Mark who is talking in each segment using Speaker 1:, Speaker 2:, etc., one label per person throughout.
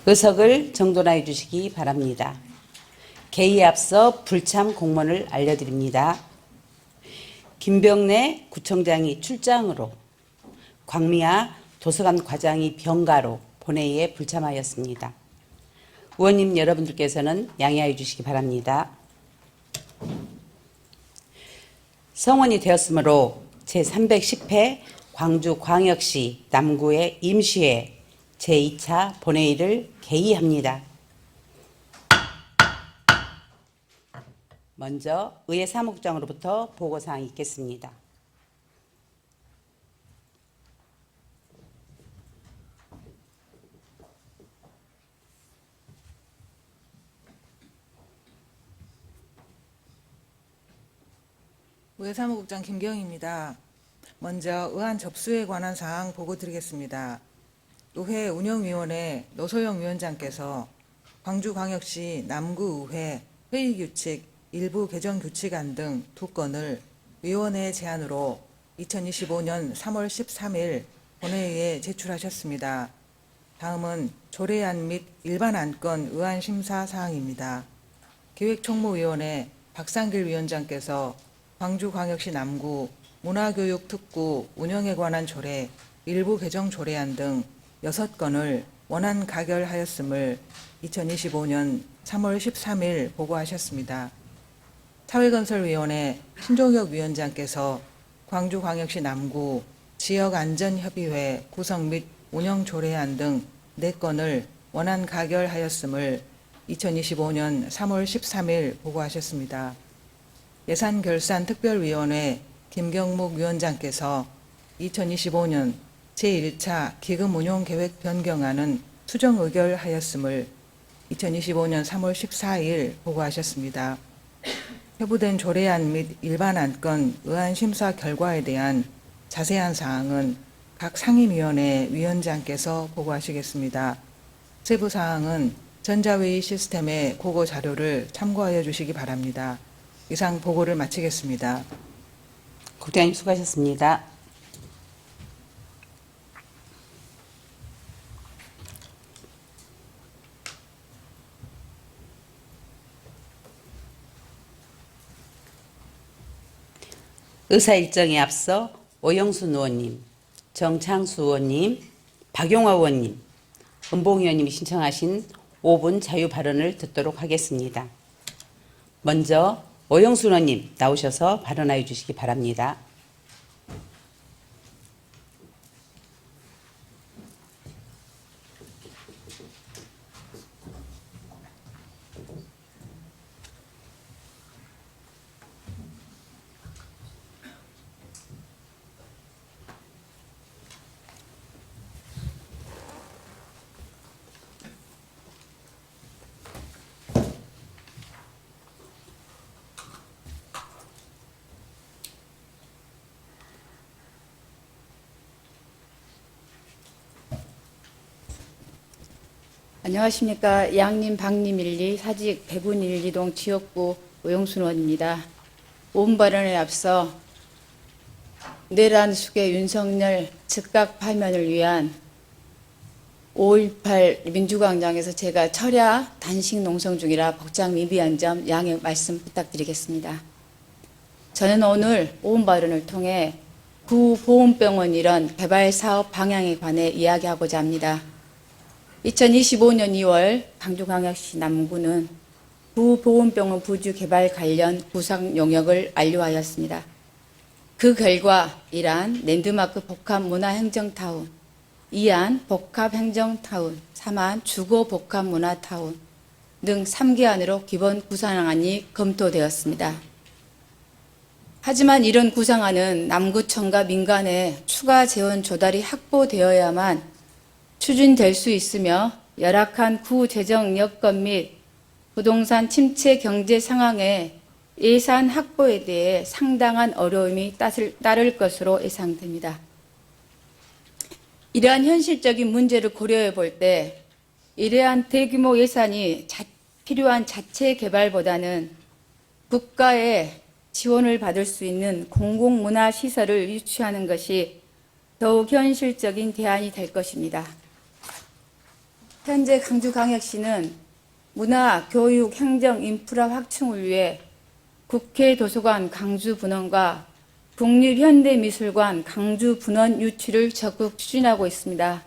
Speaker 1: 의석을 정돈하여 주시기 바랍니다. 개의에 앞서 불참 공문을 알려드립니다. 김병래 구청장이 출장으로, 광미아 도서관 과장이 병가로 본회의에 불참하였습니다. 의원님 여러분들께서는 양해하여 주시기 바랍니다. 성원이 되었으므로 제310회 광주광역시 남구의 임시회 제2차 본회의를 개의합니다. 먼저 의회 사무국장으로부터 보고사항이 있겠습니다.
Speaker 2: 의회 사무국장 김경희입니다. 먼저 의안 접수에 관한 사항 보고 드리겠습니다. 의회 운영위원회 노소영 위원장께서 광주광역시 남구의회 회의규칙 일부 개정 규칙안 등 2건을 위원회 제안으로 2025년 3월 13일 본회의에 제출하셨습니다. 다음은 조례안 및 일반 안건 의안 심사 사항입니다. 기획총무위원회 박상길 위원장께서 광주광역시 남구 문화교육특구 운영에 관한 조례, 일부 개정 조례안 등 6건을 원안 가결하였음을 2025년 3월 13일 보고하셨습니다. 사회건설위원회 신종혁 위원장께서 광주광역시 남구 지역안전협의회 구성 및 운영 조례안 등 4건을 원안 가결하였음을 2025년 3월 13일 보고하셨습니다. 예산결산특별위원회 김경묵 위원장께서 2025년 제1차 기금운용계획 변경안은 수정 의결하였음을 2025년 3월 14일 보고하셨습니다. 회부된 조례안 및 일반 안건 의안 심사 결과에 대한 자세한 사항은 각 상임위원회 위원장께서 보고하시겠습니다. 세부 사항은 전자회의 시스템의 고고 자료를 참고하여 주시기 바랍니다. 이상 보고를 마치겠습니다.
Speaker 1: 국장님 수고하셨습니다. 의사 일정에 앞서 오영순 의원님, 정창수 의원님, 박용화 의원님, 은봉 의원님이 신청하신 5분 자유 발언을 듣도록 하겠습니다. 먼저 오영순 의원님 나오셔서 발언하여 주시기 바랍니다.
Speaker 3: 안녕하십니까. 양림, 박림 1리 사직 배분 1리동 지역구 오영순 의원입니다. 5분 발언에 앞서 내란 수계 윤석열 즉각 파면을 위한 5.18 민주광장에서 제가 철야 단식 농성 중이라 복장 미비한 점 양해 말씀 부탁드리겠습니다. 저는 오늘 5분 발언을 통해 구보훈병원 이런 개발 사업 방향에 관해 이야기하고자 합니다. 2025년 2월 광주광역시 남구는 구보훈병원 부주 개발 관련 구상 용역을 완료하였습니다. 그 결과 1안 랜드마크 복합문화행정타운, 2안 복합행정타운, 3안 주거복합문화타운 등 3개안으로 기본 구상안이 검토되었습니다. 하지만 이런 구상안은 남구청과 민간의 추가 재원 조달이 확보되어야만 추진될 수 있으며 열악한 구재정 여건 및 부동산 침체 경제 상황에 예산 확보에 대해 상당한 어려움이 따를 것으로 예상됩니다. 이러한 현실적인 문제를 고려해 볼 때 이러한 대규모 예산이 필요한 자체 개발보다는 국가의 지원을 받을 수 있는 공공문화시설을 유치하는 것이 더욱 현실적인 대안이 될 것입니다. 현재 강주광역시는 문화, 교육, 행정, 인프라 확충을 위해 국회 도서관 강주 분원과 국립현대미술관 강주 분원 유치를 적극 추진하고 있습니다.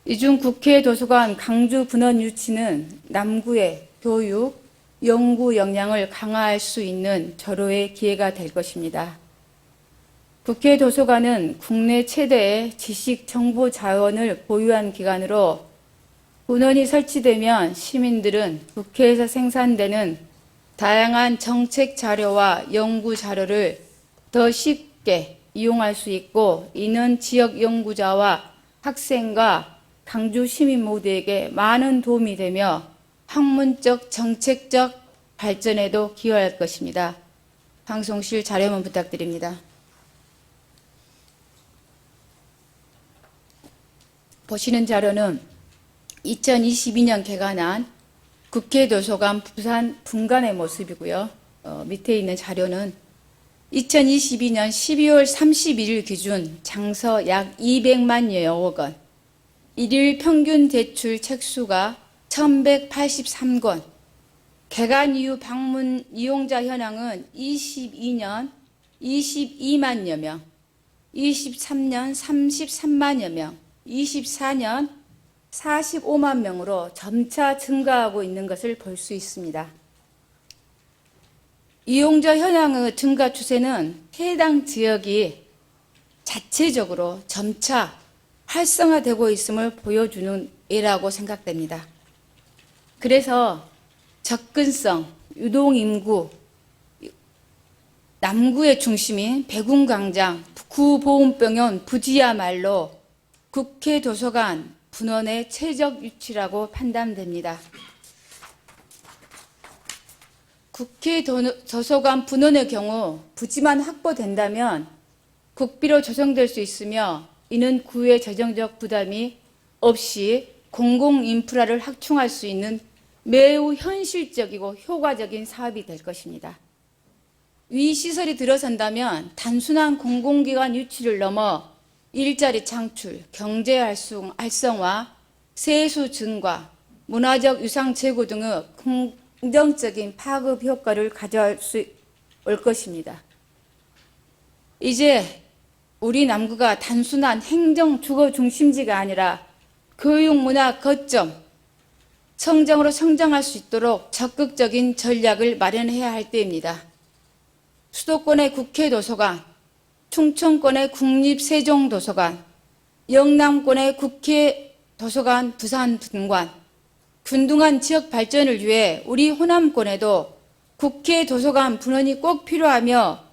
Speaker 3: 이 중 국회 도서관 강주 분원 유치는 남구의 교육, 연구 역량을 강화할 수 있는 절호의 기회가 될 것입니다. 국회 도서관은 국내 최대의 지식 정보 자원을 보유한 기관으로 분원이 설치되면 시민들은 국회에서 생산되는 다양한 정책 자료와 연구 자료를 더 쉽게 이용할 수 있고, 이는 지역 연구자와 학생과 강주 시민 모두에게 많은 도움이 되며 학문적, 정책적 발전에도 기여할 것입니다. 방송실 자료만 부탁드립니다. 보시는 자료는 2022년 개관한 국회 도서관 부산 분관의 모습이고요. 밑에 있는 자료는 2022년 12월 31일 기준 장서 약 200만여억 원, 일일 평균 대출 책수가 1183건, 개관 이후 방문 이용자 현황은 22년 22만여 명, 23년 33만여 명, 24년 45만 명으로 점차 증가하고 있는 것을 볼 수 있습니다. 이용자 현황의 증가 추세는 해당 지역이 자체적으로 점차 활성화되고 있음을 보여주는 예라고 생각됩니다. 그래서 접근성, 유동인구, 남구의 중심인 백운광장, 구보훈병원 부지야말로 국회 도서관 분원의 최적 위치라고 판단됩니다. 국회 도서관 분원의 경우 부지만 확보된다면 국비로 조성될 수 있으며, 이는 구의 재정적 부담이 없이 공공인프라를 확충할 수 있는 매우 현실적이고 효과적인 사업이 될 것입니다. 위 시설이 들어선다면 단순한 공공기관 유치를 넘어 일자리 창출, 경제 활성화, 세수 증가, 문화적 유산 제고 등의 긍정적인 파급 효과를 가져올 수 올 것입니다. 이제 우리 남구가 단순한 행정 주거 중심지가 아니라 교육 문화 거점, 성장으로 성장할 수 있도록 적극적인 전략을 마련해야 할 때입니다. 수도권의 국회 도서관, 충청권의 국립세종도서관, 영남권의 국회 도서관 부산 분관, 균등한 지역 발전을 위해 우리 호남권에도 국회 도서관 분원이 꼭 필요하며,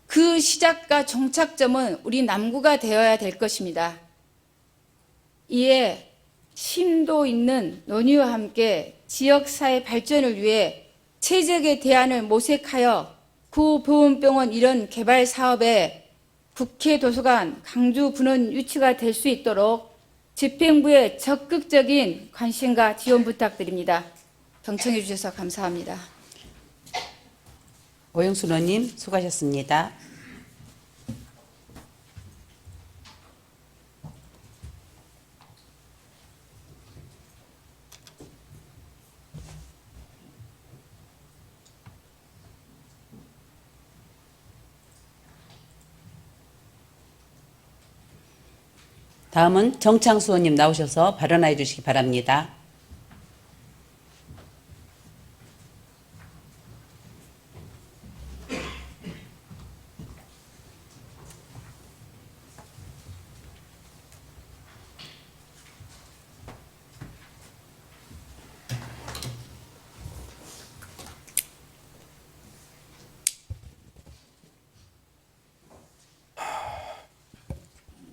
Speaker 3: 그 시작과 종착점은 우리 남구가 되어야 될 것입니다. 이에 심도 있는 논의와 함께 지역사회 발전을 위해 최적의 대안을 모색하여 구보훈병원 이런 개발 사업에 국회 도서관 강주 분원 유치가 될 수 있도록 집행부의 적극적인 관심과 지원 부탁드립니다. 경청해 주셔서 감사합니다.
Speaker 1: 오영순 의원님 수고하셨습니다. 다음은 정창수 의원님 나오셔서 발언해 주시기 바랍니다.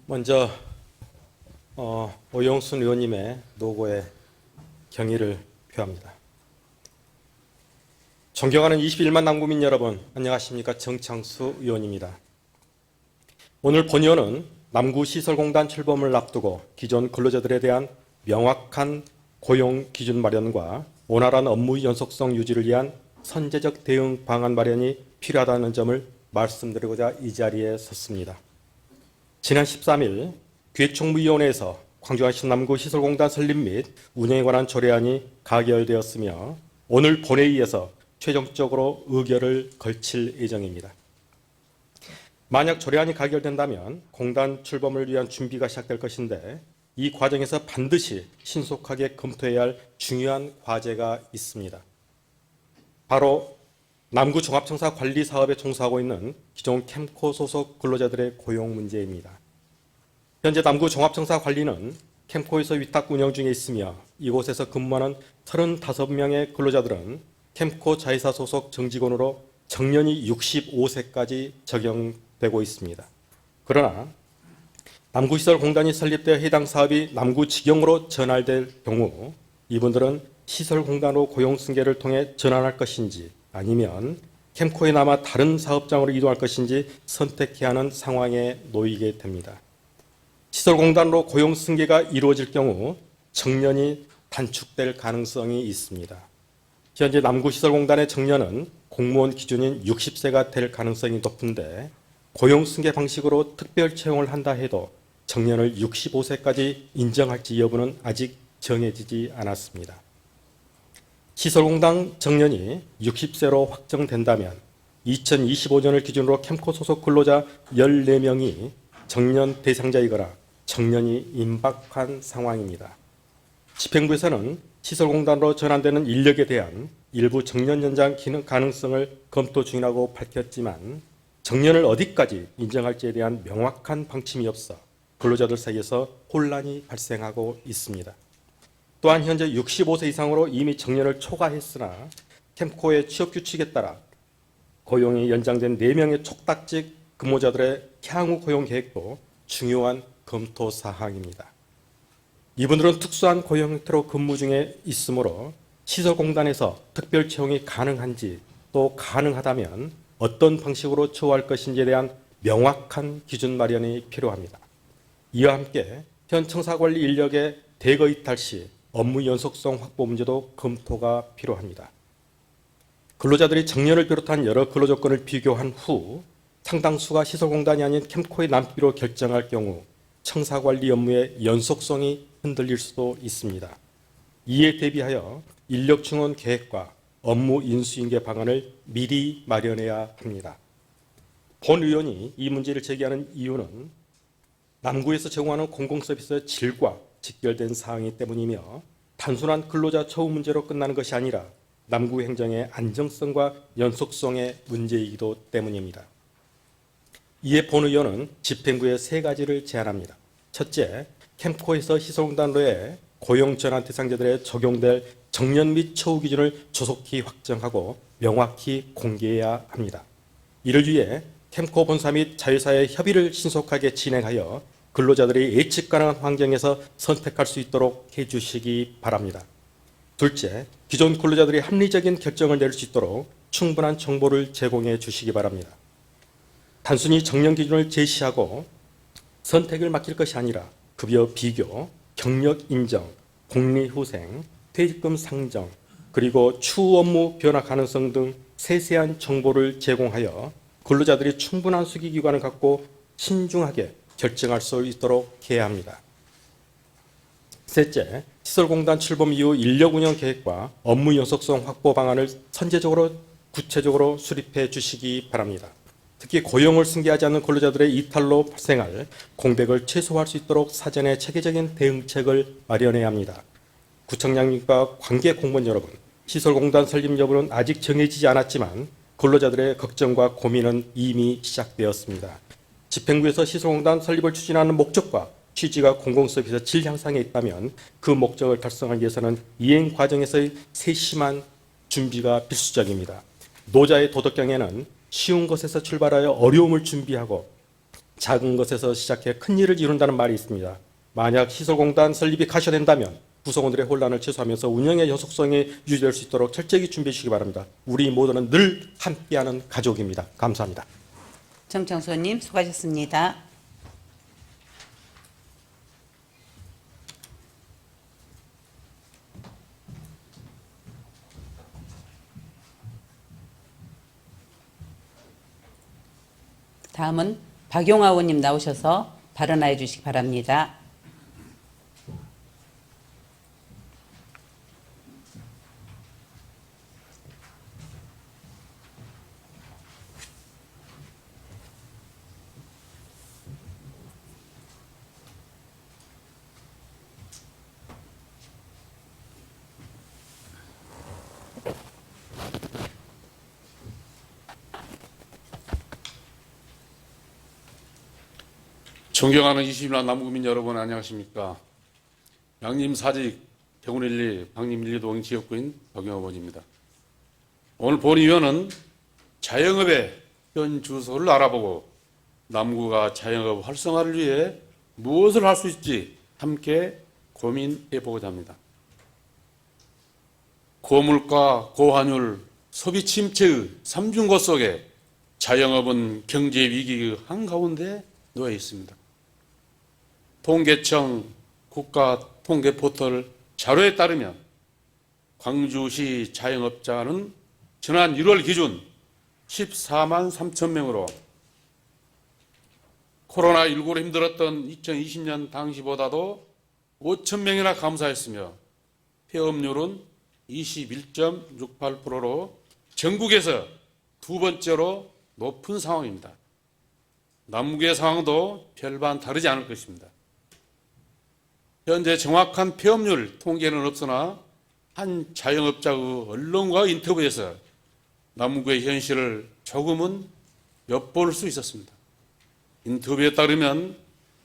Speaker 4: 먼저 오영순 의원님의 노고에 경의를 표합니다. 존경하는 21만 남구민 여러분, 안녕하십니까? 정창수 의원입니다. 오늘 본의원은 남구시설공단 출범을 앞두고 기존 근로자들에 대한 명확한 고용 기준 마련과 원활한 업무 연속성 유지를 위한 선제적 대응 방안 마련이 필요하다는 점을 말씀드리고자 이 자리에 섰습니다. 지난 13일 기획총무위원회에서 광주와 신남구 시설공단 설립 및 운영에 관한 조례안이 가결되었으며 오늘 본회의에서 최종적으로 의결을 걸칠 예정입니다. 만약 조례안이 가결된다면 공단 출범을 위한 준비가 시작될 것인데 이 과정에서 반드시 신속하게 검토해야 할 중요한 과제가 있습니다. 바로 남구 종합청사 관리 사업에 종사하고 있는 기존 캠코 소속 근로자들의 고용 문제입니다. 현재 남구 종합청사 관리는 캠코에서 위탁 운영 중에 있으며 이곳에서 근무하는 35명의 근로자들은 캠코 자회사 소속 정직원으로 정년이 65세까지 적용되고 있습니다. 그러나 남구시설공단이 설립되어 해당 사업이 남구직영으로 전환될 경우 이분들은 시설공단으로 고용승계를 통해 전환할 것인지 아니면 캠코에 남아 다른 사업장으로 이동할 것인지 선택해야 하는 상황에 놓이게 됩니다. 시설공단으로 고용승계가 이루어질 경우 정년이 단축될 가능성이 있습니다. 현재 남구시설공단의 정년은 공무원 기준인 60세가 될 가능성이 높은데 고용승계 방식으로 특별 채용을 한다 해도 정년을 65세까지 인정할지 여부는 아직 정해지지 않았습니다. 시설공단 정년이 60세로 확정된다면 2025년을 기준으로 캠코 소속 근로자 14명이 정년 대상자이거나 정년이 임박한 상황입니다. 집행부에서는 시설공단으로 전환되는 인력에 대한 일부 정년 연장 가능성을 검토 중이라고 밝혔지만 정년을 어디까지 인정할지에 대한 명확한 방침이 없어 근로자들 사이에서 혼란이 발생하고 있습니다. 또한 현재 65세 이상으로 이미 정년을 초과했으나 캠코의 취업규칙에 따라 고용이 연장된 4명의 촉탁직 근무자들의 향후 고용 계획도 중요한 검토 사항입니다. 이분들은 특수한 고용 형태로 근무 중에 있으므로 시설공단에서 특별 채용이 가능한지 또 가능하다면 어떤 방식으로 처우할 것인지에 대한 명확한 기준 마련이 필요합니다. 이와 함께 현 청사관리 인력의 대거 이탈 시 업무 연속성 확보 문제도 검토가 필요합니다. 근로자들이 정년을 비롯한 여러 근로 조건을 비교한 후 상당수가 시설공단이 아닌 캠코에 남기로 결정할 경우 청사관리 업무의 연속성이 흔들릴 수도 있습니다. 이에 대비하여 인력 충원 계획과 업무 인수인계 방안을 미리 마련해야 합니다. 본 의원이 이 문제를 제기하는 이유는 남구에서 제공하는 공공서비스의 질과 직결된 사항이기 때문이며 단순한 근로자 처우 문제로 끝나는 것이 아니라 남구 행정의 안정성과 연속성의 문제이기도 때문입니다. 이에 본 의원은 집행부에 3가지를 제안합니다. 첫째, 캠코에서 시설공단로의 고용 전환 대상자들에 적용될 정년 및 처우 기준을 조속히 확정하고 명확히 공개해야 합니다. 이를 위해 캠코 본사 및 자회사의 협의를 신속하게 진행하여 근로자들이 예측 가능한 환경에서 선택할 수 있도록 해주시기 바랍니다. 둘째, 기존 근로자들이 합리적인 결정을 내릴 수 있도록 충분한 정보를 제공해 주시기 바랍니다. 단순히 정년 기준을 제시하고 선택을 맡길 것이 아니라 급여 비교, 경력 인정, 복리후생, 퇴직금 상정, 그리고 추후 업무 변화 가능성 등 세세한 정보를 제공하여 근로자들이 충분한 수기기관을 갖고 신중하게 결정할 수 있도록 해야 합니다. 셋째, 시설공단 출범 이후 인력 운영 계획과 업무 연속성 확보 방안을 선제적으로 구체적으로 수립해 주시기 바랍니다. 특히 고용을 승계하지 않는 근로자들의 이탈로 발생할 공백을 최소화할 수 있도록 사전에 체계적인 대응책을 마련해야 합니다. 구청장님과 관계 공무원 여러분, 시설공단 설립 여부는 아직 정해지지 않았지만 근로자들의 걱정과 고민은 이미 시작되었습니다. 집행부에서 시설공단 설립을 추진하는 목적과 취지가 공공서비스 질 향상에 있다면 그 목적을 달성하기 위해서는 이행 과정에서의 세심한 준비가 필수적입니다. 노자의 도덕경에는 쉬운 것에서 출발하여 어려움을 준비하고 작은 것에서 시작해 큰 일을 이룬다는 말이 있습니다. 만약 시설공단 설립이 가셔된다면 구성원들의 혼란을 최소화하면서 운영의 연속성이 유지될 수 있도록 철저히 준비해 주시기 바랍니다. 우리 모두는 늘 함께하는 가족입니다. 감사합니다.
Speaker 1: 정창수님 수고하셨습니다. 다음은 박용화 의원님 나오셔서 발언하여 주시기 바랍니다.
Speaker 5: 존경하는 20만 남구민 여러분 안녕하십니까. 양림 사직 대군 1리 방림 1, 2동 지역구인 박영업원입니다. 오늘 본의원은 자영업의 현 주소를 알아보고 남구가 자영업 활성화를 위해 무엇을 할 수 있을지 함께 고민해 보고자 합니다. 고물가, 고환율, 소비 침체의 삼중고 속에 자영업은 경제 위기의 한가운데 놓여 있습니다. 통계청 국가 통계 포털 자료에 따르면 광주시 자영업자는 지난 1월 기준 14만 3천 명으로 코로나19로 힘들었던 2020년 당시보다도 5천 명이나 감소했으며 폐업률은 21.68%로 전국에서 두 번째로 높은 상황입니다. 남구의 상황도 별반 다르지 않을 것입니다. 현재 정확한 폐업률 통계는 없으나 한 자영업자의 언론과 인터뷰에서 남구의 현실을 조금은 엿볼 수 있었습니다. 인터뷰에 따르면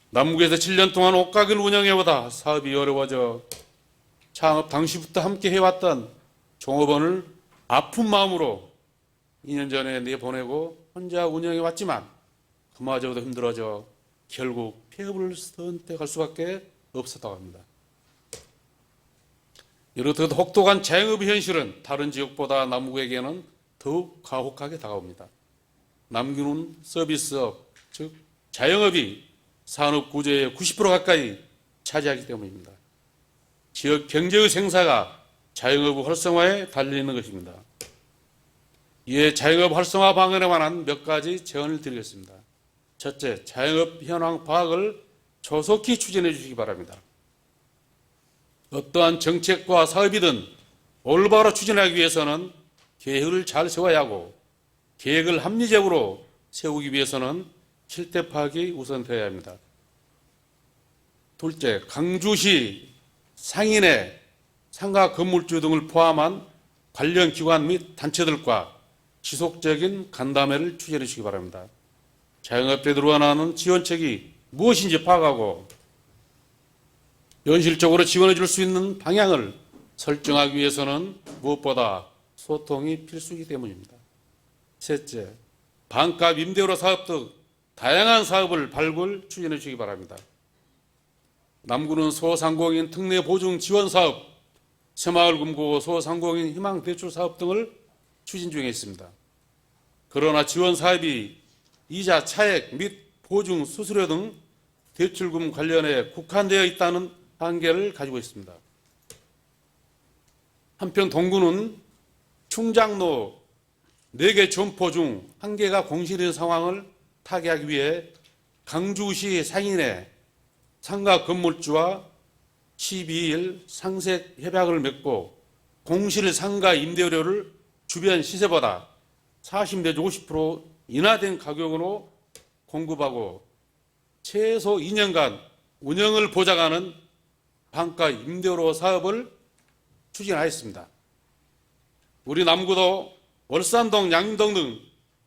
Speaker 5: 남구에서 7년 동안 옷가게를 운영해오다 사업이 어려워져 창업 당시부터 함께 해왔던 종업원을 아픈 마음으로 2년 전에 내보내고 혼자 운영해왔지만 그마저도 힘들어져 결국 폐업을 선택할 수밖에 없었다고 합니다. 이렇듯 혹독한 자영업의 현실은 다른 지역보다 남구에게는 더욱 가혹하게 다가옵니다. 남구는 서비스업, 즉 자영업이 산업 구조의 90% 가까이 차지하기 때문입니다. 지역 경제의 생사가 자영업 활성화에 달려있는 것입니다. 이에 자영업 활성화 방안에 관한 몇 가지 제언을 드리겠습니다. 첫째, 자영업 현황 파악을 조속히 추진해 주시기 바랍니다. 어떠한 정책과 사업이든 올바로 추진하기 위해서는 계획을 잘 세워야 하고 계획을 합리적으로 세우기 위해서는 실태 파악이 우선되어야 합니다. 둘째, 광주시 상인의 상가 건물주 등을 포함한 관련 기관 및 단체들과 지속적인 간담회를 추진해 주시기 바랍니다. 자영업자들이 원하는 지원책이 무엇인지 파악하고 현실적으로 지원해 줄 수 있는 방향을 설정하기 위해서는 무엇보다 소통이 필수이기 때문입니다. 셋째, 반값 임대료 사업 등 다양한 사업을 발굴 추진해 주시기 바랍니다. 남구는 소상공인 특례 보증 지원 사업, 새마을 금고 소상공인 희망 대출 사업 등을 추진 중에 있습니다. 그러나 지원 사업이 이자 차액 및 보증 수수료 등 대출금 관련해 국한되어 있다는 한계를 가지고 있습니다. 한편 동구는 충장로 4개 점포 중 1개가 공실인 상황을 타개하기 위해 광주시 상인의 상가 건물주와 12일 상색 협약을 맺고 공실 상가 임대료를 주변 시세보다 40 내지 50% 인하된 가격으로 공급하고 최소 2년간 운영을 보장하는 반가 임대료 사업을 추진하였습니다. 우리 남구도 월산동, 양림동 등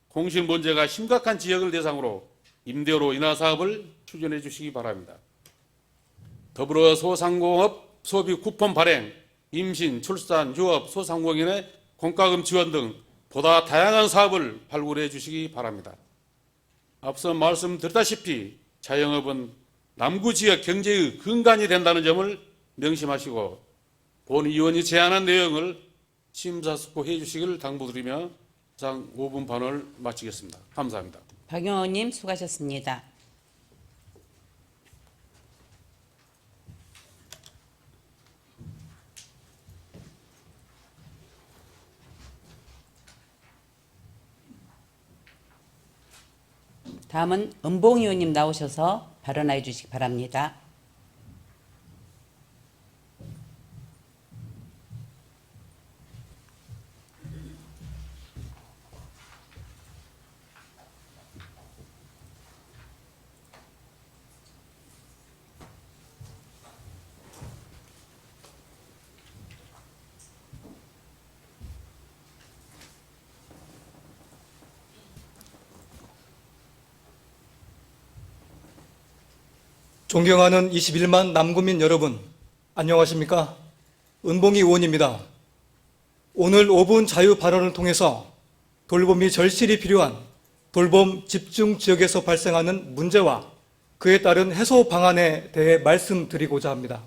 Speaker 5: 공실 문제가 심각한 지역을 대상으로 임대료 인하 사업을 추진해 주시기 바랍니다. 더불어 소상공업 소비 쿠폰 발행, 임신, 출산, 유업, 소상공인의 공과금 지원 등 보다 다양한 사업을 발굴해 주시기 바랍니다. 앞서 말씀드렸다시피 자영업은 남구 지역 경제의 근간이 된다는 점을 명심하시고 본 의원이 제안한 내용을 심사숙고해 주시기를 당부드리며 이상 5분 반을 마치겠습니다. 감사합니다.
Speaker 1: 박 의원님 수고하셨습니다. 다음은 은봉 의원님 나오셔서 발언해 주시기 바랍니다.
Speaker 6: 존경하는 21만 남구민 여러분, 안녕하십니까? 은봉희 의원입니다. 오늘 5분 자유 발언을 통해서 돌봄이 절실히 필요한 돌봄 집중 지역에서 발생하는 문제와 그에 따른 해소 방안에 대해 말씀드리고자 합니다.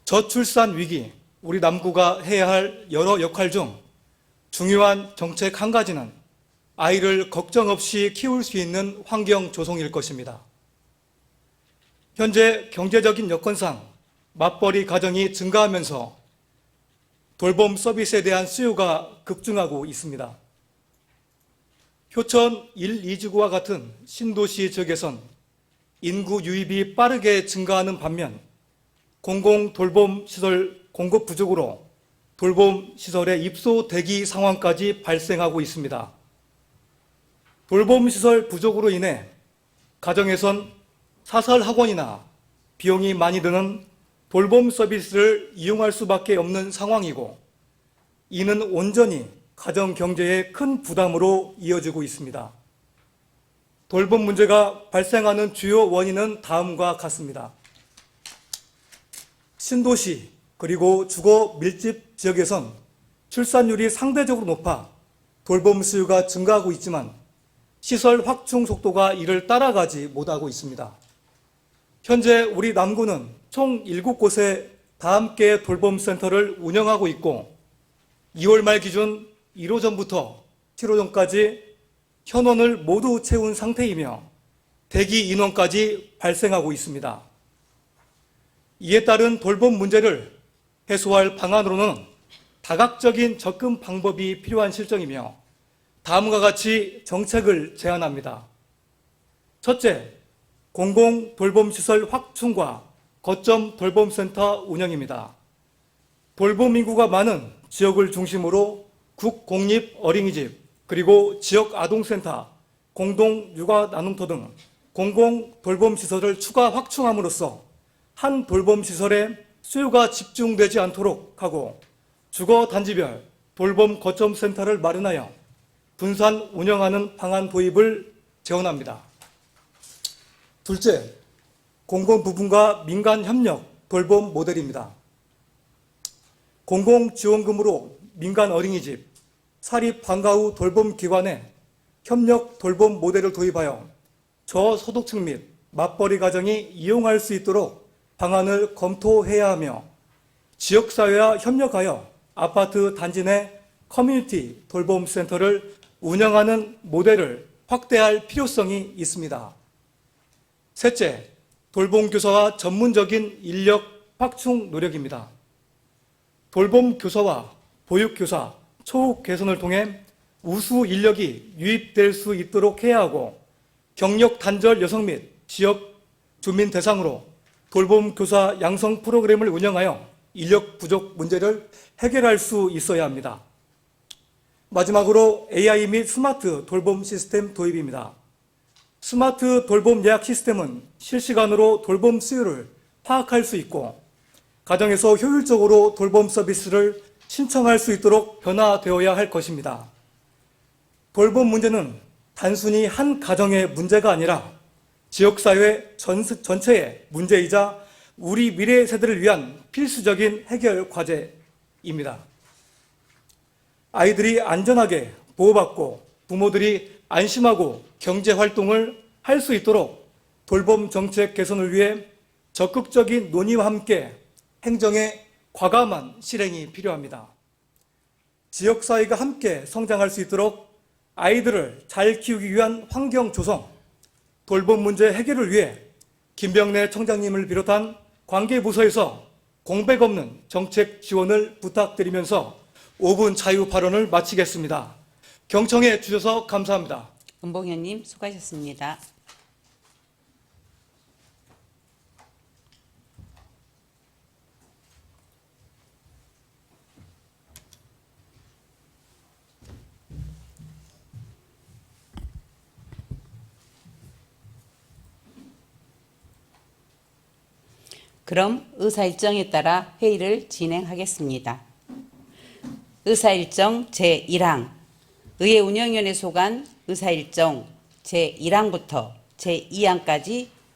Speaker 6: 저출산 위기, 우리 남구가 해야 할 여러 역할 중 중요한 정책 한 가지는 아이를 걱정 없이 키울 수 있는 환경 조성일 것입니다. 현재 경제적인 여건상 맞벌이 가정이 증가하면서 돌봄 서비스에 대한 수요가 급증하고 있습니다. 효천 1, 2지구와 같은 신도시 지역에선 인구 유입이 빠르게 증가하는 반면 공공 돌봄 시설 공급 부족으로 돌봄 시설의 입소 대기 상황까지 발생하고 있습니다. 돌봄 시설 부족으로 인해 가정에선 사설 학원이나 비용이 많이 드는 돌봄 서비스를 이용할 수밖에 없는 상황이고, 이는 온전히 가정 경제에 큰 부담으로 이어지고 있습니다. 돌봄 문제가 발생하는 주요 원인은 다음과 같습니다. 신도시 그리고 주거 밀집 지역에선 출산율이 상대적으로 높아 돌봄 수요가 증가하고 있지만 시설 확충 속도가 이를 따라가지 못하고 있습니다. 현재 우리 남구는 총 7곳의 다함께 돌봄센터를 운영하고 있고 2월 말 기준 1호점부터 7호점까지 현원을 모두 채운 상태이며 대기 인원까지 발생하고 있습니다. 이에 따른 돌봄 문제를 해소할 방안으로는 다각적인 접근 방법이 필요한 실정이며 다음과 같이 정책을 제안합니다. 첫째, 공공 돌봄시설 확충과 거점 돌봄센터 운영입니다. 돌봄 인구가 많은 지역을 중심으로 국공립 어린이집, 그리고 지역 아동센터, 공동 육아 나눔터 등 공공 돌봄시설을 추가 확충함으로써 한 돌봄시설에 수요가 집중되지 않도록 하고 주거 단지별 돌봄 거점 센터를 마련하여 분산 운영하는 방안 도입을 제언합니다. 둘째, 공공 부분과 민간 협력 돌봄 모델입니다. 공공지원금으로 민간 어린이집, 사립 방과 후 돌봄 기관에 협력 돌봄 모델을 도입하여 저소득층 및 맞벌이 가정이 이용할 수 있도록 방안을 검토해야 하며 지역사회와 협력하여 아파트 단지 내 커뮤니티 돌봄센터를 운영하는 모델을 확대할 필요성이 있습니다. 셋째, 돌봄교사와 전문적인 인력 확충 노력입니다. 돌봄교사와 보육교사, 초급 개선을 통해 우수 인력이 유입될 수 있도록 해야 하고 경력 단절 여성 및 지역 주민 대상으로 돌봄교사 양성 프로그램을 운영하여 인력 부족 문제를 해결할 수 있어야 합니다. 마지막으로 AI 및 스마트 돌봄 시스템 도입입니다. 스마트 돌봄 예약 시스템은 실시간으로 돌봄 수요를 파악할 수 있고 가정에서 효율적으로 돌봄 서비스를 신청할 수 있도록 변화되어야 할 것입니다. 돌봄 문제는 단순히 한 가정의 문제가 아니라 지역사회 전체의 문제이자 우리 미래 세대를 위한 필수적인 해결 과제입니다. 아이들이 안전하게 보호받고 부모들이 안심하고 경제활동을 할 수 있도록 돌봄 정책 개선을 위해 적극적인 논의와 함께 행정의 과감한 실행이 필요합니다. 지역사회가 함께 성장할 수 있도록 아이들을 잘 키우기 위한 환경 조성, 돌봄 문제 해결을 위해 김병래 청장님을 비롯한 관계부서에서 공백 없는 정책 지원을 부탁드리면서 5분 자유 발언을 마치겠습니다. 경청해 주셔서 감사합니다.
Speaker 1: 은봉 의원님 수고하셨습니다. 그럼 의사일정에 따라 회의를 진행하겠습니다. 의사일정 제1항 의회 운영위원회 소관 의사일정 제1항부터 제2항까지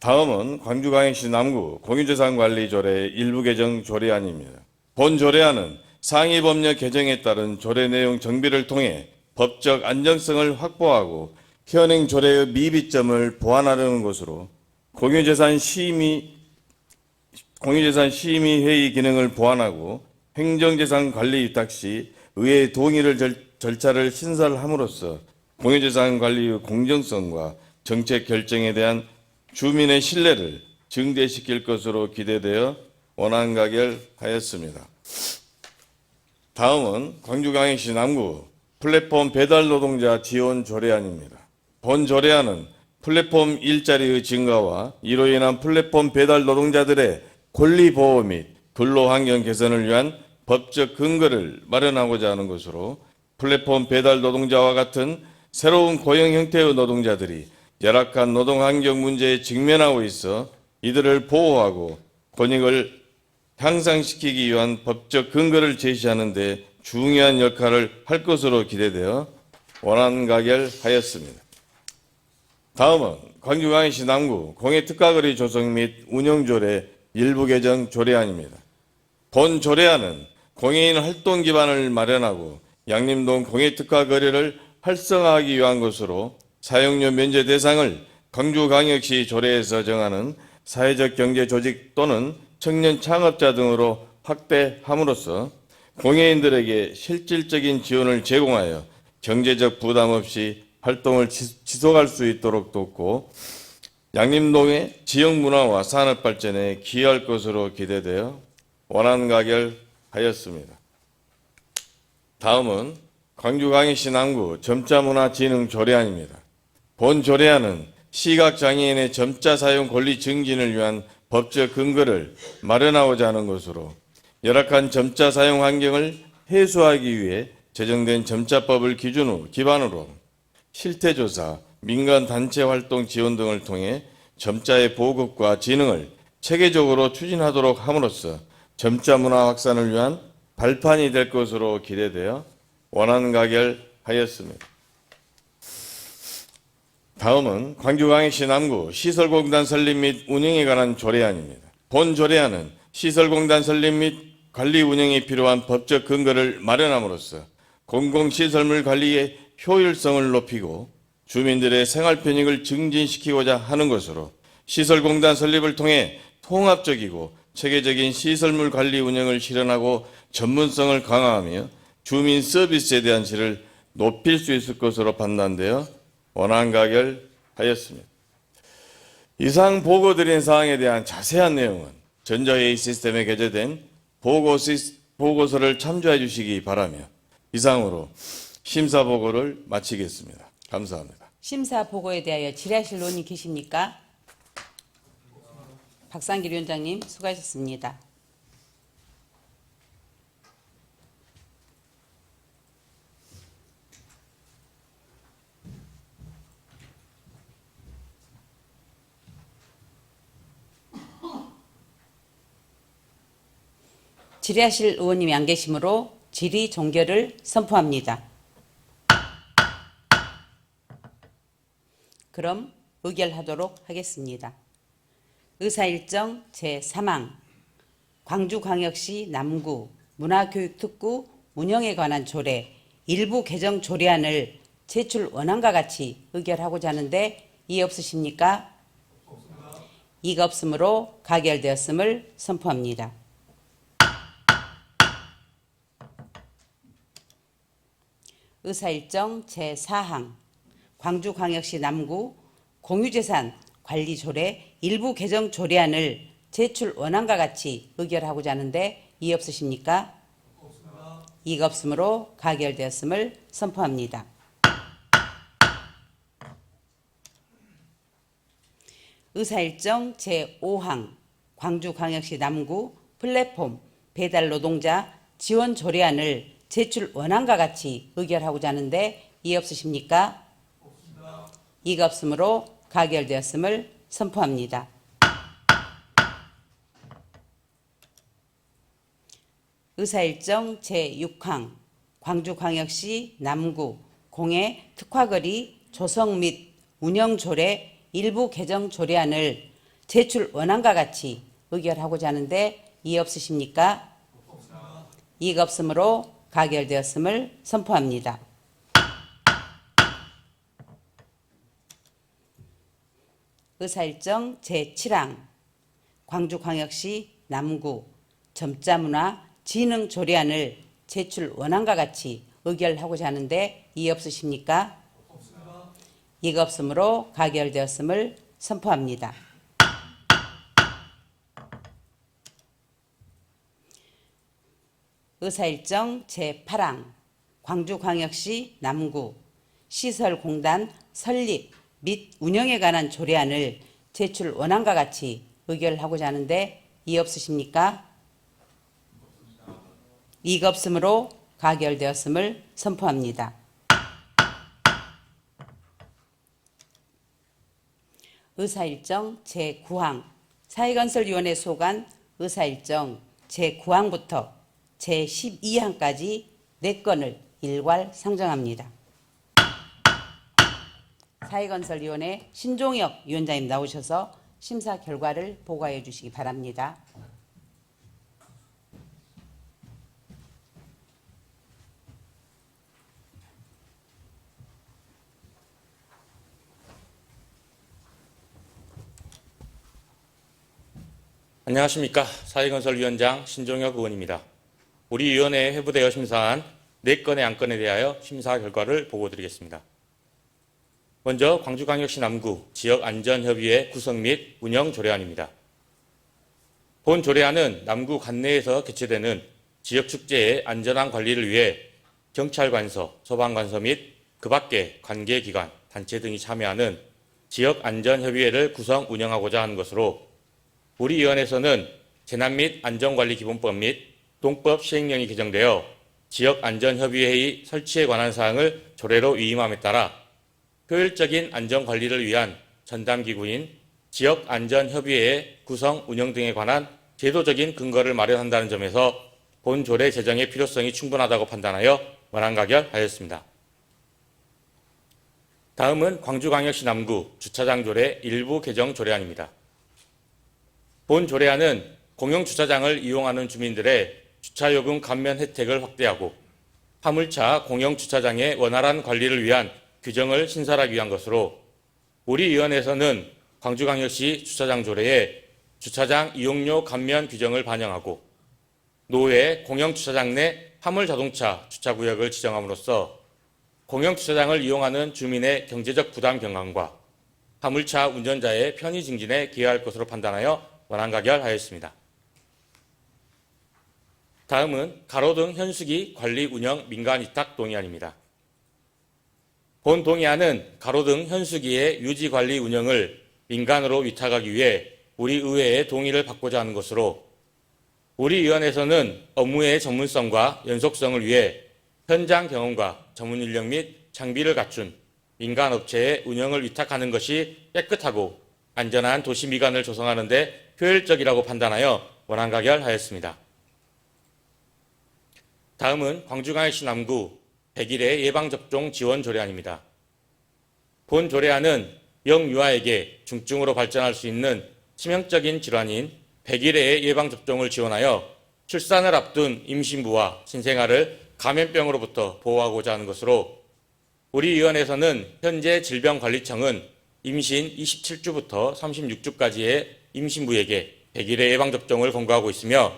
Speaker 7: 다음은 광주광역시 남구 공유재산관리조례 일부 개정 조례안입니다. 본 조례안은 상위법령 개정에 따른 조례 내용 정비를 통해 법적 안정성을 확보하고 현행 조례의 미비점을 보완하려는 것으로 공유재산 심의회의 기능을 보완하고 행정재산 관리 위탁 시 의회의 동의를 절차를 신설함으로써 공유재산 관리의 공정성과 정책 결정에 대한 주민의 신뢰를 증대시킬 것으로 기대되어 원안 가결하였습니다. 다음은 광주광역시 남구 플랫폼 배달 노동자 지원 조례안입니다. 본 조례안은 플랫폼 일자리의 증가와 이로 인한 플랫폼 배달 노동자들의 권리 보호 및 근로환경 개선을 위한 법적 근거를 마련하고자 하는 것으로 플랫폼 배달 노동자와 같은 새로운 고용 형태의 노동자들이 열악한 노동환경 문제에 직면하고 있어 이들을 보호하고 권익을 향상시키기 위한 법적 근거를 제시하는 데 중요한 역할을 할 것으로 기대되어 원안 가결하였습니다. 다음은 광주광역시 남구 공해특가거리 조성 및 운영조례 일부 개정 조례안입니다. 본 조례안은 공해인 활동 기반을 마련하고 양림동 공해특가거리를 활성화하기 위한 것으로 사용료 면제 대상을 광주광역시 조례에서 정하는 사회적 경제 조직 또는 청년 창업자 등으로 확대함으로써 공해인들에게 실질적인 지원을 제공하여 경제적 부담 없이 활동을 지속할 수 있도록 돕고 양림동의 지역 문화와 산업 발전에 기여할 것으로 기대되어 원안 가결하였습니다. 다음은 광주광역시 남구 점자문화진흥 조례안입니다. 본 조례안은 시각장애인의 점자 사용 권리 증진을 위한 법적 근거를 마련하고자 하는 것으로 열악한 점자 사용 환경을 해소하기 위해 제정된 점자법을 기반으로 실태조사, 민간단체 활동 지원 등을 통해 점자의 보급과 진흥을 체계적으로 추진하도록 함으로써 점자 문화 확산을 위한 발판이 될 것으로 기대되어 원안 가결하였습니다. 다음은 광주광역시 남구 시설공단 설립 및 운영에 관한 조례안입니다. 본 조례안은 시설공단 설립 및 관리 운영에 필요한 법적 근거를 마련함으로써 공공시설물 관리의 효율성을 높이고 주민들의 생활 편익을 증진시키고자 하는 것으로 시설공단 설립을 통해 통합적이고 체계적인 시설물 관리 운영을 실현하고 전문성을 강화하며 주민 서비스에 대한 질을 높일 수 있을 것으로 판단되어 원안 가결하였습니다. 이상 보고드린 사항에 대한 자세한 내용은 전자회의 시스템에 게재된 보고서를 참조해 주시기 바라며 이상으로 심사 보고를 마치겠습니다. 감사합니다.
Speaker 1: 심사 보고에 대하여 질의하실 논의 계십니까? 박상길 위원장님 수고하셨습니다. 질의하실 의원님이 안 계시므로 질의 종결을 선포합니다. 그럼 의결하도록 하겠습니다. 의사일정 제3항 광주광역시 남구 문화교육특구 운영에 관한 조례 일부 개정 조례안을 제출 원안과 같이 의결하고자 하는데 이의 없으십니까? 없습니다. 이가 없으므로 가결되었음을 선포합니다. 의사일정 제4항 광주광역시 남구 공유재산 관리조례 일부 개정 조례안을 제출 원안과 같이 의결하고자 하는데 이의 없으십니까? 없습니다. 이가 없으므로 가결되었음을 선포합니다. 의사일정 제5항 광주광역시 남구 플랫폼 배달 노동자 지원 조례안을 제출 원안과 같이 의결하고자 하는데 이의 없으십니까? 없습니다. 이가 없으므로 가결되었음을 선포합니다. 의사일정 제6항 광주광역시 남구 공해 특화거리 조성 및 운영 조례 일부 개정 조례안을 제출 원안과 같이 의결하고자 하는데 이의 없으십니까? 이의가 없으므로 가결되었음을 선포합니다. 의사일정 제7항 광주광역시 남구 점자문화 진흥 조례안을 제출 원안과 같이 의결하고자 하는데 이의 없으십니까? 이의가 없으므로 가결되었음을 선포합니다. 의사일정 제8항 광주광역시 남구 시설공단 설립 및 운영에 관한 조례안을 제출 원안과 같이 의결하고자 하는데 이의 없으십니까? 이의가 없으므로 가결되었음을 선포합니다. 의사일정 제9항 사회건설위원회 소관 의사일정 제9항부터 제12항까지 4건을 일괄 상정합니다. 사회건설위원회 신종혁 위원장님 나오셔서 심사 결과를 보고해 주시기 바랍니다.
Speaker 8: 안녕하십니까. 사회건설위원장 신종혁 의원입니다. 우리 위원회에 회부되어 심사한 4건의 안건에 대하여 심사 결과를 보고드리겠습니다. 먼저 광주광역시 남구 지역안전협의회 구성 및 운영 조례안입니다. 본 조례안은 남구 관내에서 개최되는 지역축제의 안전한 관리를 위해 경찰관서, 소방관서 및 그 밖의 관계기관, 단체 등이 참여하는 지역안전협의회를 구성 운영하고자 하는 것으로 우리 위원회에서는 재난 및 안전관리기본법 및 동법 시행령이 개정되어 지역안전협의회의 설치에 관한 사항을 조례로 위임함에 따라 효율적인 안전관리를 위한 전담기구인 지역안전협의회의 구성 운영 등에 관한 제도적인 근거를 마련한다는 점에서 본 조례 제정의 필요성이 충분하다고 판단하여 원안가결하였습니다. 다음은 광주광역시 남구 주차장 조례 일부 개정 조례안입니다. 본 조례안은 공영주차장을 이용하는 주민들의 주차요금 감면 혜택을 확대하고 화물차 공영주차장의 원활한 관리를 위한 규정을 신설하기 위한 것으로 우리 위원회에서는 광주광역시 주차장 조례에 주차장 이용료 감면 규정을 반영하고 노외 공영주차장 내 화물자동차 주차구역을 지정함으로써 공영주차장을 이용하는 주민의 경제적 부담 경감과 화물차 운전자의 편의 증진에 기여할 것으로 판단하여 원안가결하였습니다. 다음은 가로등 현수기 관리 운영 민간위탁 동의안입니다. 본 동의안은 가로등 현수기의 유지 관리 운영을 민간으로 위탁하기 위해 우리 의회의 동의를 받고자 하는 것으로 우리 위원회에서는 업무의 전문성과 연속성을 위해 현장 경험과 전문 인력 및 장비를 갖춘 민간 업체의 운영을 위탁하는 것이 깨끗하고 안전한 도시 미관을 조성하는 데 효율적이라고 판단하여 원안가결하였습니다. 다음은 광주광역시 남구 100일의 예방접종 지원 조례안입니다. 본 조례안은 영유아에게 중증으로 발전할 수 있는 치명적인 질환인 100일의 예방접종을 지원하여 출산을 앞둔 임신부와 신생아를 감염병으로부터 보호하고자 하는 것으로 우리 위원회에서는 현재 질병관리청은 임신 27주부터 36주까지의 임신부에게 100일의 예방접종을 권고하고 있으며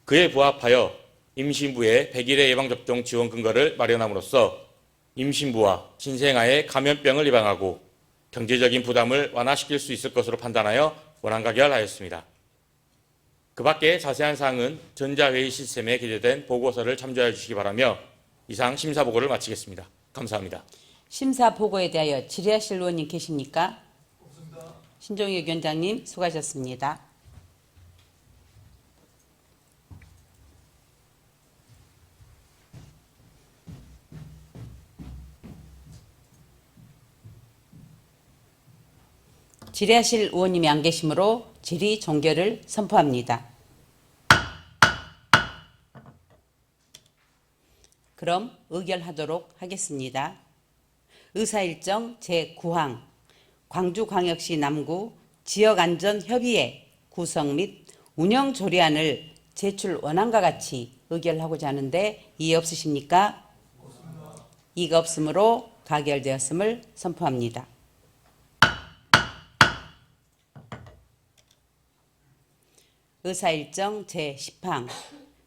Speaker 8: 그에 부합하여 임신부의 100일의 예방접종 지원 근거를 마련함으로써 임신부와 신생아의 감염병을 예방하고 경제적인 부담을 완화시킬 수 있을 것으로 판단하여 원안가결하였습니다. 그 밖에 자세한 사항은 전자회의 시스템에 게재된 보고서를 참조해 주시기 바라며 이상 심사보고를 마치겠습니다. 감사합니다.
Speaker 1: 심사 보고에 대하여 질의하실 의원님 계십니까? 없습니다. 신종혁 위원장님 수고하셨습니다. 질의하실 의원님이 안 계시므로 질의 종결을 선포합니다. 그럼 의결하도록 하겠습니다. 의사일정 제9항 광주광역시 남구 지역안전협의회 구성 및 운영 조례안을 제출 원안과 같이 의결하고자 하는데 이의 없으십니까? 이가 없으므로 가결되었음을 선포합니다. 의사일정 제10항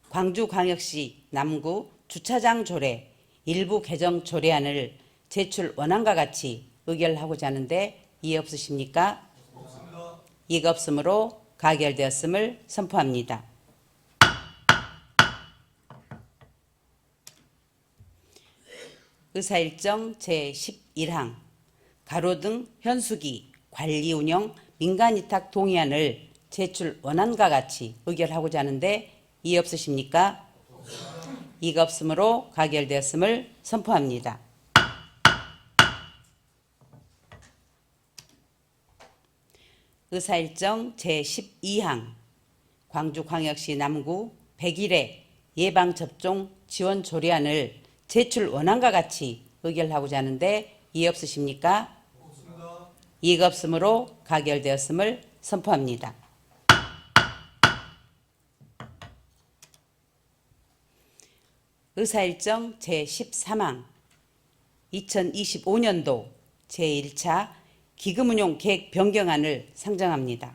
Speaker 1: 광주광역시 남구 주차장 조례 일부 개정 조례안을 제출 원안과 같이 의결하고자 하는데 이의 없으십니까? 이가 없으므로 가결되었음을 선포합니다. 의사일정 제11항 가로등 현수기 관리 운영 민간위탁 동의안을 제출 원안과 같이 의결하고자 하는데 이의 없으십니까? 이가 없으므로 가결되었음을 선포합니다. 의사일정 제12항 광주광역시 남구 101회 예방접종 지원 조례안을 제출 원안과 같이 의결하고자 하는데 이의 없으십니까? 이가 없으므로 가결되었음을 선포합니다. 의사일정 제13항 2025년도 제1차 기금운용 계획 변경안을 상정합니다.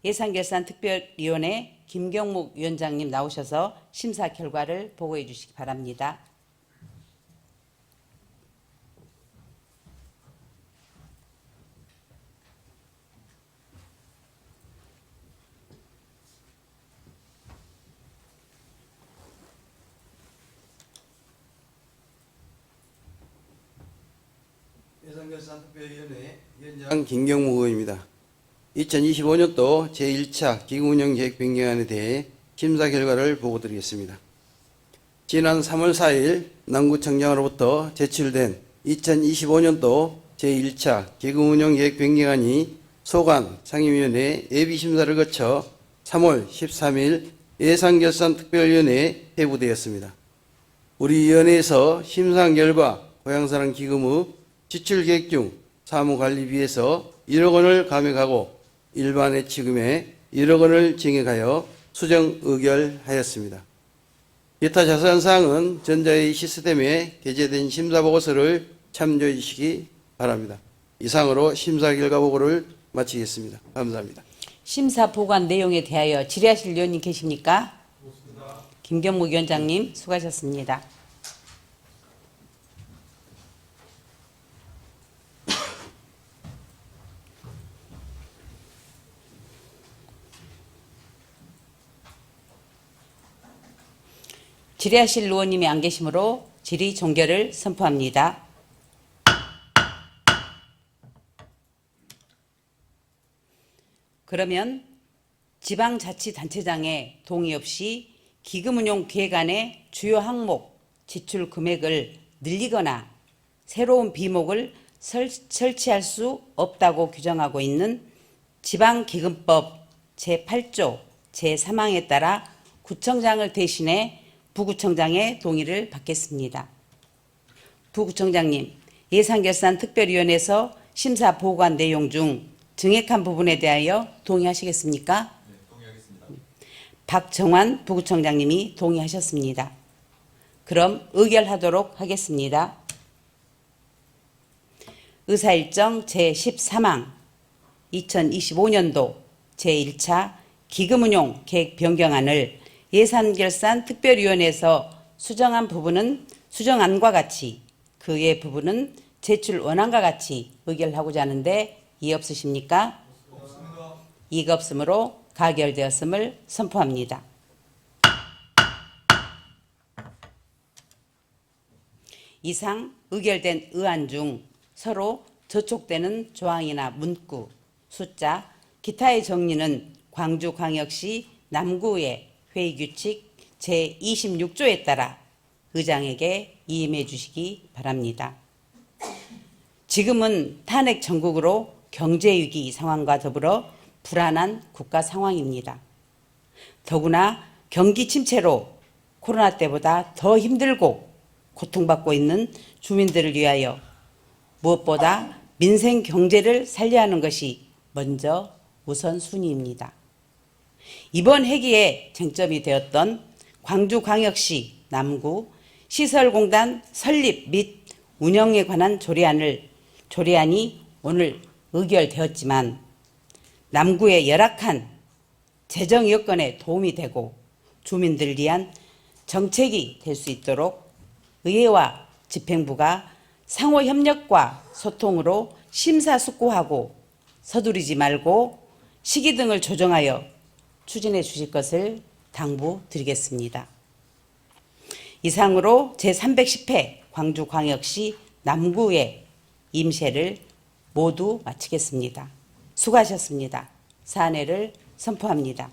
Speaker 1: 예산결산특별위원회 김경묵 위원장님 나오셔서 심사 결과를 보고해 주시기 바랍니다.
Speaker 9: 예산결산특별위원회 위원장 김경무 의원입니다. 2025년도 제1차 기금운용계획 변경안에 대해 심사 결과를 보고드리겠습니다. 지난 3월 4일 남구청장으로부터 제출된 2025년도 제1차 기금운용계획 변경안이 소관 상임위원회 예비심사를 거쳐 3월 13일 예산결산특별위원회에 회부되었습니다. 우리 위원회에서 심사한 결과 고향사랑기금의 지출계획 중 사무관리비에서 1억 원을 감액하고 일반 해치금에 1억 원을 증액하여 수정 의결하였습니다. 기타 자세한 사항은 전자회의 시스템에 게재된 심사보고서를 참조해 주시기 바랍니다. 이상으로 심사 결과 보고를 마치겠습니다. 감사합니다.
Speaker 1: 심사 보고한 내용에 대하여 질의하실 위원님 계십니까? 김경묵 위원장님 수고하셨습니다. 질의하실 의원님이 안 계시므로 질의 종결을 선포합니다. 그러면 지방자치단체장의 동의 없이 기금운용 계획안의 주요 항목 지출 금액을 늘리거나 새로운 비목을 설치할 수 없다고 규정하고 있는 지방기금법 제8조 제3항에 따라 구청장을 대신해 부구청장의 동의를 받겠습니다. 부구청장님, 예산결산특별위원회에서 심사 보고한 내용 중 증액한 부분에 대하여 동의하시겠습니까?
Speaker 10: 네, 동의하겠습니다.
Speaker 1: 박정환 부구청장님이 동의하셨습니다. 그럼 의결하도록 하겠습니다. 의사일정 제13항 2025년도 제1차 기금운용 계획 변경안을 예산결산특별위원회에서 수정한 부분은 수정안과 같이 그 외 부분은 제출 원안과 같이 의결하고자 하는데 이의 없으십니까?
Speaker 6: 없습니다.
Speaker 1: 이가 없으므로 가결되었음을 선포합니다. 이상 의결된 의안 중 서로 저촉되는 조항이나 문구, 숫자, 기타의 정리는 광주광역시 남구의 회의규칙 제26조에 따라 의장에게 이임해 주시기 바랍니다. 지금은 탄핵 전국으로 경제위기 상황과 더불어 불안한 국가 상황입니다. 더구나 경기 침체로 코로나 때보다 더 힘들고 고통받고 있는 주민들을 위하여 무엇보다 민생 경제를 살려야 하는 것이 먼저 우선순위입니다. 이번 회기에 쟁점이 되었던 광주광역시 남구 시설공단 설립 및 운영에 관한 조례안이 오늘 의결되었지만 남구의 열악한 재정 여건에 도움이 되고 주민들을 위한 정책이 될 수 있도록 의회와 집행부가 상호 협력과 소통으로 심사숙고하고 서두르지 말고 시기 등을 조정하여 추진해 주실 것을 당부드리겠습니다. 이상으로 제310회 광주광역시 남구의 임시를 모두 마치겠습니다. 수고하셨습니다. 사안회를 선포합니다.